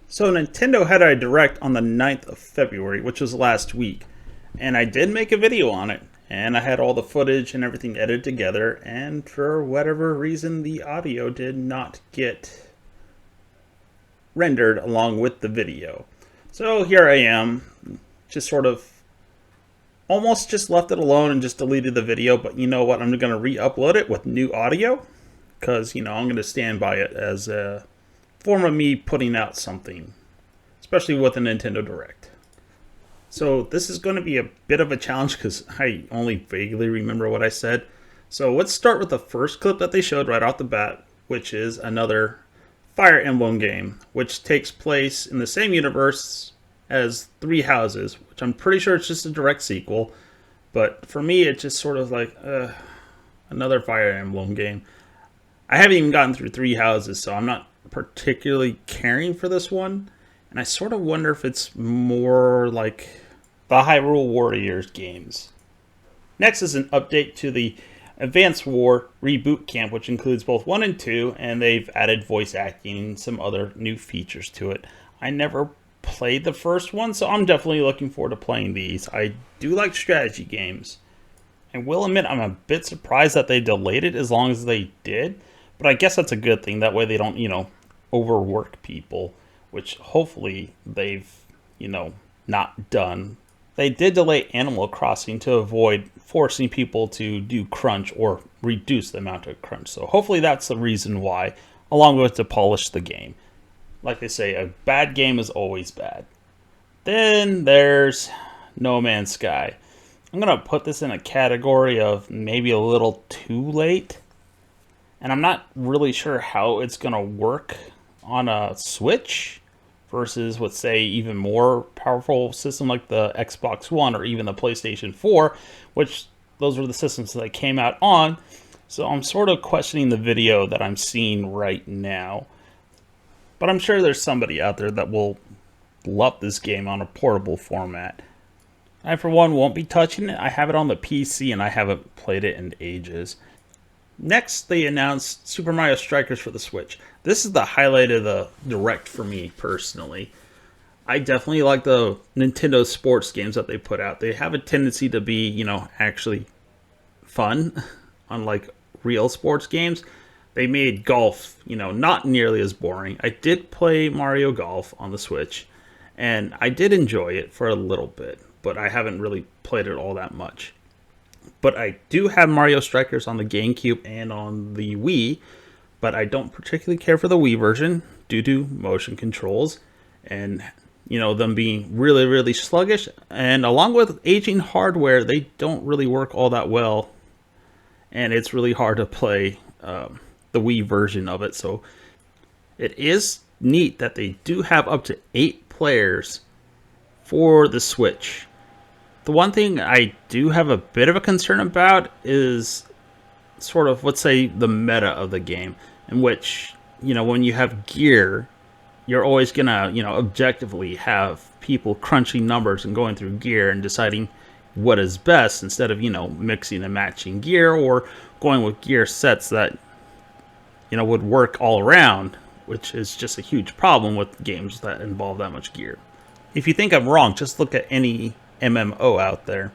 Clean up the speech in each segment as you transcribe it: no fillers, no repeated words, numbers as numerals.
So Nintendo had a direct on the 9th of February, which was last week, and I did make a video on it, and I had all the footage and everything edited together, and for whatever reason the audio did not get rendered along with the video. So here I am, just sort of almost just left it alone and just deleted the video, but you know what, I'm going to re-upload it with new audio, because I'm going to stand by it as a form of me putting out something, especially with a Nintendo Direct. So this is going to be a bit of a challenge because I only vaguely remember what I said. So let's start with the first clip that they showed right off the bat, which is another Fire Emblem game, which takes place in the same universe as Three Houses, which I'm pretty sure it's just a direct sequel. But for me, it's just sort of like another Fire Emblem game. I haven't even gotten through Three Houses, so I'm not particularly caring for this one. And I sort of wonder if it's more like the Hyrule Warriors games. Next is an update to the Advance War Reboot Camp, which includes both 1 and 2, and they've added voice acting and some other new features to it. I never played the first one, so I'm definitely looking forward to playing these. I do like strategy games. I will admit I'm a bit surprised that they delayed it as long as they did, but I guess that's a good thing. That way they don't, overwork people, which hopefully they've, not done. They did delay Animal Crossing to avoid forcing people to do crunch or reduce the amount of crunch. So hopefully that's the reason why, along with to polish the game. Like they say, a bad game is always bad. Then there's No Man's Sky. I'm going to put this in a category of maybe a little too late. And I'm not really sure how it's going to work on a Switch versus, let's say, even more powerful system like the Xbox One or even the PlayStation 4, which those were the systems that came out on. So I'm sort of questioning the video that I'm seeing right now. But I'm sure there's somebody out there that will love this game on a portable format. I, for one, won't be touching it. I have it on the PC and I haven't played it in ages. Next, they announced Super Mario Strikers for the Switch. This is the highlight of the Direct for me, personally. I definitely like the Nintendo sports games that they put out. They have a tendency to be, actually fun, unlike real sports games. They made golf, not nearly as boring. I did play Mario Golf on the Switch, and I did enjoy it for a little bit, but I haven't really played it all that much. But I do have Mario Strikers on the GameCube and on the Wii, but I don't particularly care for the Wii version due to motion controls and, them being really, really sluggish. And along with aging hardware, they don't really work all that well. And it's really hard to play the Wii version of it. So it is neat that they do have up to 8 players for the Switch. The one thing I do have a bit of a concern about is sort of, let's say, the meta of the game, in which, when you have gear, you're always going to, objectively have people crunching numbers and going through gear and deciding what is best instead of, mixing and matching gear or going with gear sets that, would work all around, which is just a huge problem with games that involve that much gear. If you think I'm wrong, just look at any MMO out there.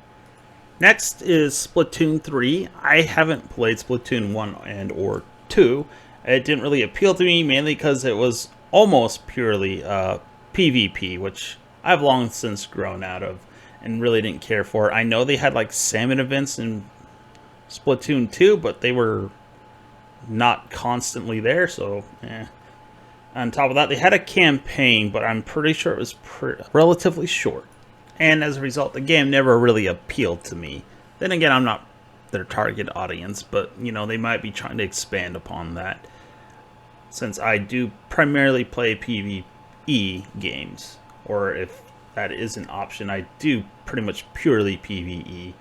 Next is Splatoon 3. I haven't played Splatoon 1 and or 2. It didn't really appeal to me, mainly because it was almost purely PvP, which I've long since grown out of and really didn't care for. I know they had like salmon events in Splatoon 2, but they were not constantly there, so On top of that, they had a campaign, but I'm pretty sure it was relatively short. And as a result, the game never really appealed to me. Then again, I'm not their target audience, but, they might be trying to expand upon that. Since I do primarily play PvE games, or if that is an option, I do pretty much purely PvE.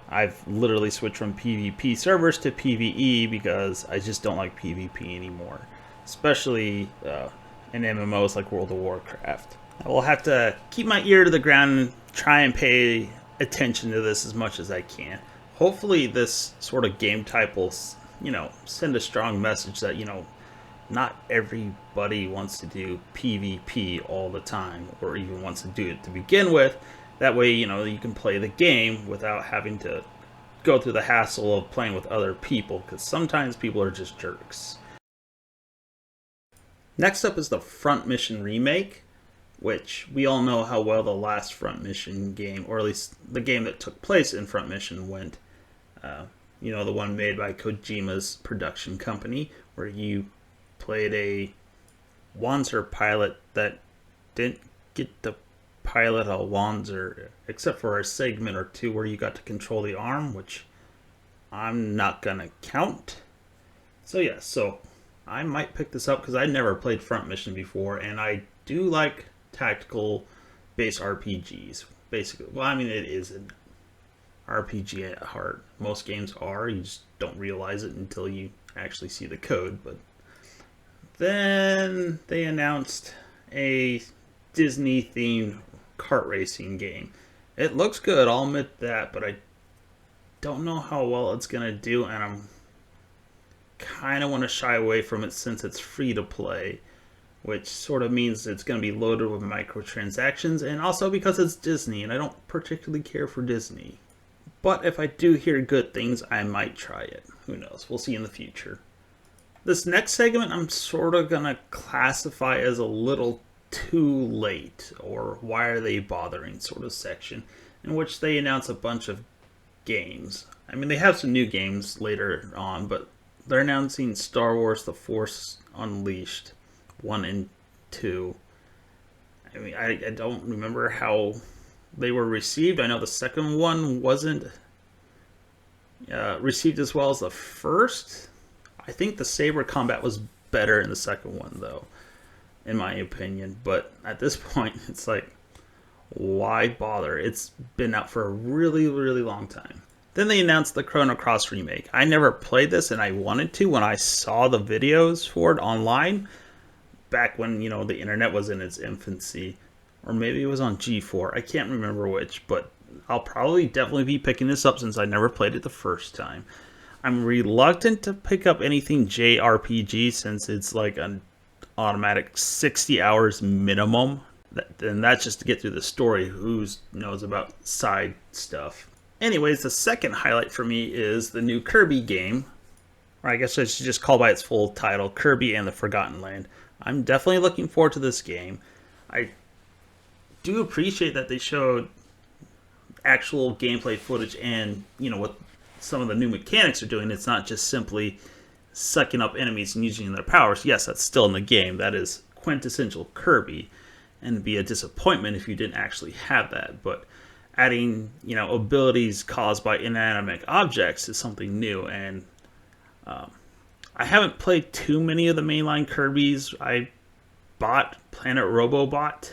I've literally switched from PvP servers to PvE because I just don't like PvP anymore. Especially in MMOs like World of Warcraft. I will have to keep my ear to the ground and try and pay attention to this as much as I can. Hopefully this sort of game type will, send a strong message that, not everybody wants to do PvP all the time, or even wants to do it to begin with. That way, you can play the game without having to go through the hassle of playing with other people, because sometimes people are just jerks. Next up is the Front Mission remake, which we all know how well the last Front Mission game, or at least the game that took place in Front Mission, went. The one made by Kojima's production company, where you played a Wanzer pilot that didn't get to pilot a Wanzer, except for a segment or two where you got to control the arm, which I'm not gonna count. So I might pick this up because I never played Front Mission before, and I do like tactical based RPGs. Basically, well, I mean, it is an RPG at heart. Most games are. You just don't realize it until you actually see the code. But then they announced a Disney-themed kart racing game. It looks good, I'll admit that, but I don't know how well it's going to do, and I'm kind of want to shy away from it since it's free to play, which sort of means it's going to be loaded with microtransactions, and also because it's Disney, and I don't particularly care for Disney. But if I do hear good things, I might try it. Who knows? We'll see in the future. This next segment I'm sort of going to classify as a little too late, or why are they bothering sort of section, in which they announce a bunch of games. I mean, they have some new games later on, but they're announcing Star Wars The Force Unleashed 1 and 2. I mean, I don't remember how they were received. I know the second one wasn't received as well as the first. I think the saber combat was better in the second one, though, in my opinion. But at this point, it's like, why bother? It's been out for a really, really long time. Then they announced the Chrono Cross remake. I never played this, and I wanted to when I saw the videos for it online, back when, the internet was in its infancy. Or maybe it was on G4. I can't remember which, but I'll probably definitely be picking this up since I never played it the first time. I'm reluctant to pick up anything JRPG since it's like an automatic 60 hours minimum. And that's just to get through the story. Who knows about side stuff? Anyways, the second highlight for me is the new Kirby game. Or I guess I should just call by its full title, Kirby and the Forgotten Land. I'm definitely looking forward to this game. I do appreciate that they showed actual gameplay footage and, what some of the new mechanics are doing. It's not just simply sucking up enemies and using their powers. Yes, that's still in the game. That is quintessential Kirby, and it'd be a disappointment if you didn't actually have that. But adding, abilities caused by inanimate objects is something new, and I haven't played too many of the mainline Kirbys. I bought Planet Robobot.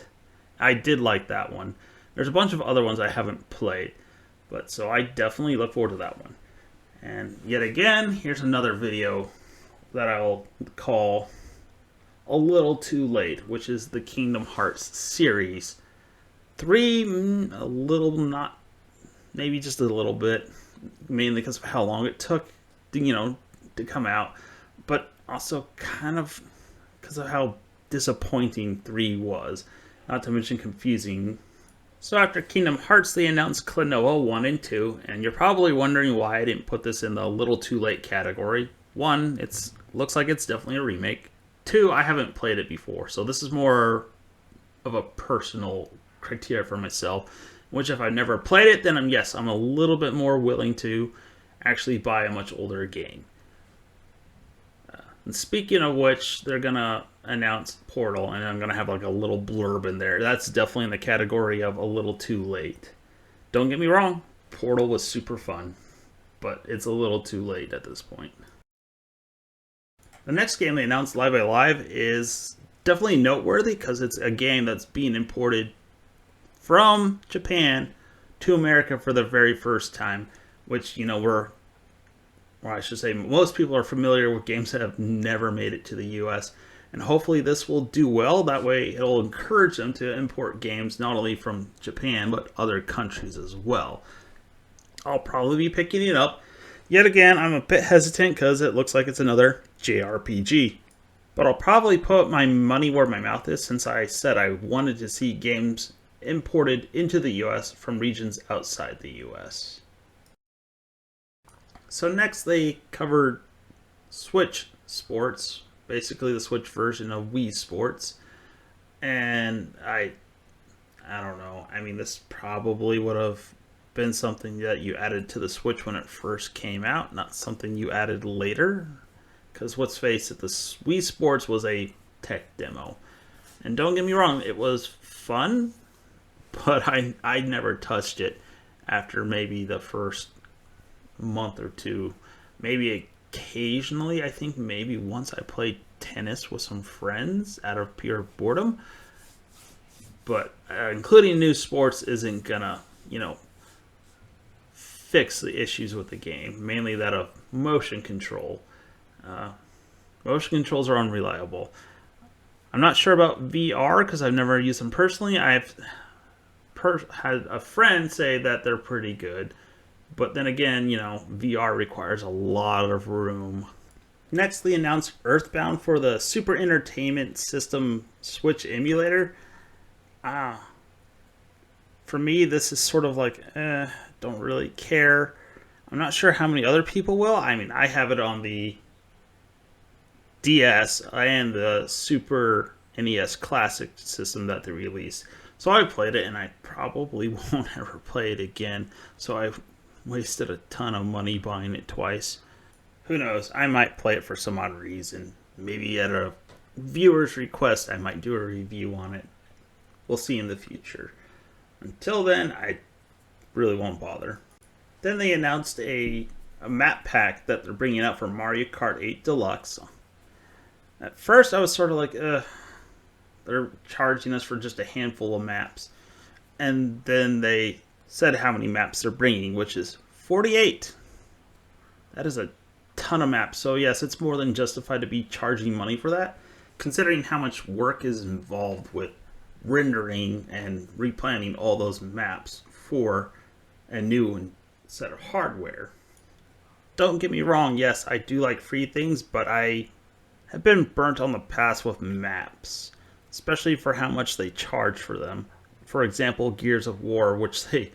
I did like that one. There's a bunch of other ones I haven't played, but so I definitely look forward to that one. And yet again, here's another video that I'll call a little too late, which is the Kingdom Hearts series. 3, a little not, maybe just a little bit, mainly because of how long it took, to come out, but also kind of because of how disappointing 3 was. Not to mention confusing. So after Kingdom Hearts, they announced Klonoa 1 and 2, and you're probably wondering why I didn't put this in the little too late category. 1, it looks like it's definitely a remake. 2, I haven't played it before, so this is more of a personal criteria for myself, which if I've never played it, then I'm a little bit more willing to actually buy a much older game. And speaking of which, they're going to announce Portal, and I'm going to have like a little blurb in there. That's definitely in the category of a little too late. Don't get me wrong, Portal was super fun, but it's a little too late at this point. The next game they announced, Live by Live, is definitely noteworthy because it's a game that's being imported from Japan to America for the very first time, which, I should say most people are familiar with games that have never made it to the US, and hopefully this will do well. That way it'll encourage them to import games not only from Japan but other countries as well. I'll probably be picking it up. Yet again, I'm a bit hesitant because it looks like it's another JRPG. But I'll probably put my money where my mouth is, since I said I wanted to see games imported into the US from regions outside the US. So next they covered Switch Sports, basically the Switch version of Wii Sports. And I don't know. I mean, this probably would have been something that you added to the Switch when it first came out, not something you added later. Because let's face it, the Wii Sports was a tech demo. And don't get me wrong, it was fun, but I never touched it after maybe the first month or two. Maybe occasionally, I think maybe once I played tennis with some friends out of pure boredom. But including new sports isn't gonna, fix the issues with the game, mainly that of motion control. Motion controls are unreliable. I'm not sure about VR because I've never used them personally. I've had a friend say that they're pretty good, but then again, VR requires a lot of room. Next, they announced Earthbound for the Super Entertainment System Switch emulator. For me, this is sort of like, don't really care. I'm not sure how many other people will. I mean, I have it on the DS and the Super NES Classic system that they released. So I played it, and I probably won't ever play it again. So I wasted a ton of money buying it twice. Who knows? I might play it for some odd reason. Maybe at a viewer's request, I might do a review on it. We'll see in the future. Until then, I really won't bother. Then they announced a map pack that they're bringing out for Mario Kart 8 Deluxe. At first, I was sort of like, they're charging us for just a handful of maps. And then they said how many maps they're bringing, which is 48. That is a ton of maps. So yes, it's more than justified to be charging money for that, considering how much work is involved with rendering and replanning all those maps for a new set of hardware. Don't get me wrong, yes, I do like free things, but I have been burnt on the past with maps, especially for how much they charge for them. For example, Gears of War, which they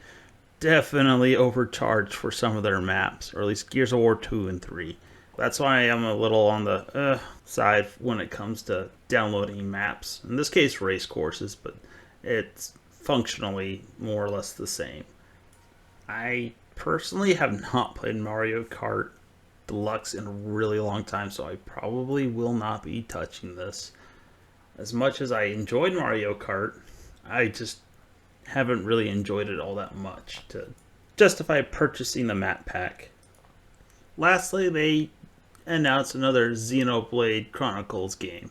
definitely overcharged for some of their maps, or at least Gears of War 2 and 3. That's why I'm a little on the side when it comes to downloading maps. In this case, race courses, but it's functionally more or less the same. I personally have not played Mario Kart Deluxe in a really long time, so I probably will not be touching this. As much as I enjoyed Mario Kart, I just haven't really enjoyed it all that much to justify purchasing the map pack. Lastly, they announced another Xenoblade Chronicles game.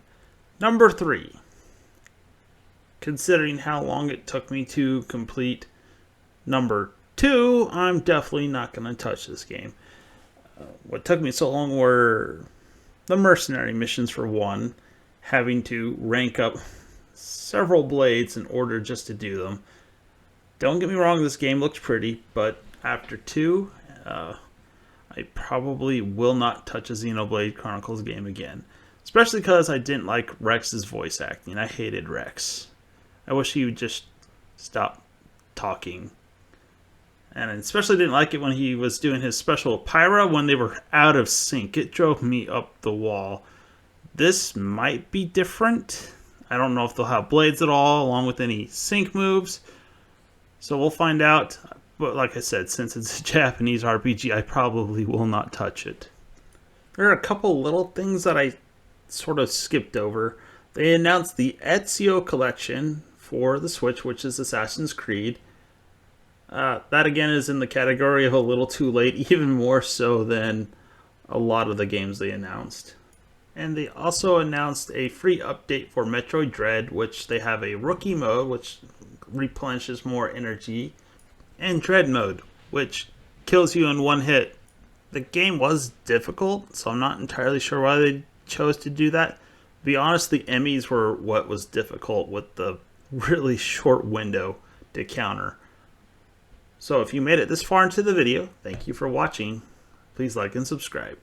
Number 3. Considering how long it took me to complete number 2, I'm definitely not going to touch this game. What took me so long were the mercenary missions for one, having to rank up several blades in order just to do them. Don't get me wrong, this game looks pretty, but after 2, I probably will not touch a Xenoblade Chronicles game again. Especially because I didn't like Rex's voice acting. I hated Rex. I wish he would just stop talking. And I especially didn't like it when he was doing his special Pyra when they were out of sync. It drove me up the wall. This might be different. I don't know if they'll have blades at all, along with any sync moves. So we'll find out. But like I said, since it's a Japanese RPG, I probably will not touch it. There are a couple little things that I sort of skipped over. They announced the Ezio collection for the Switch, which is Assassin's Creed. That again is in the category of a little too late, even more so than a lot of the games they announced. And they also announced a free update for Metroid Dread, which they have a rookie mode, which replenishes more energy, and Dread mode, which kills you in one hit. The game was difficult, so I'm not entirely sure why they chose to do that. To be honest, the Emmys were what was difficult with the really short window to counter. So if you made it this far into the video, thank you for watching. Please like and subscribe.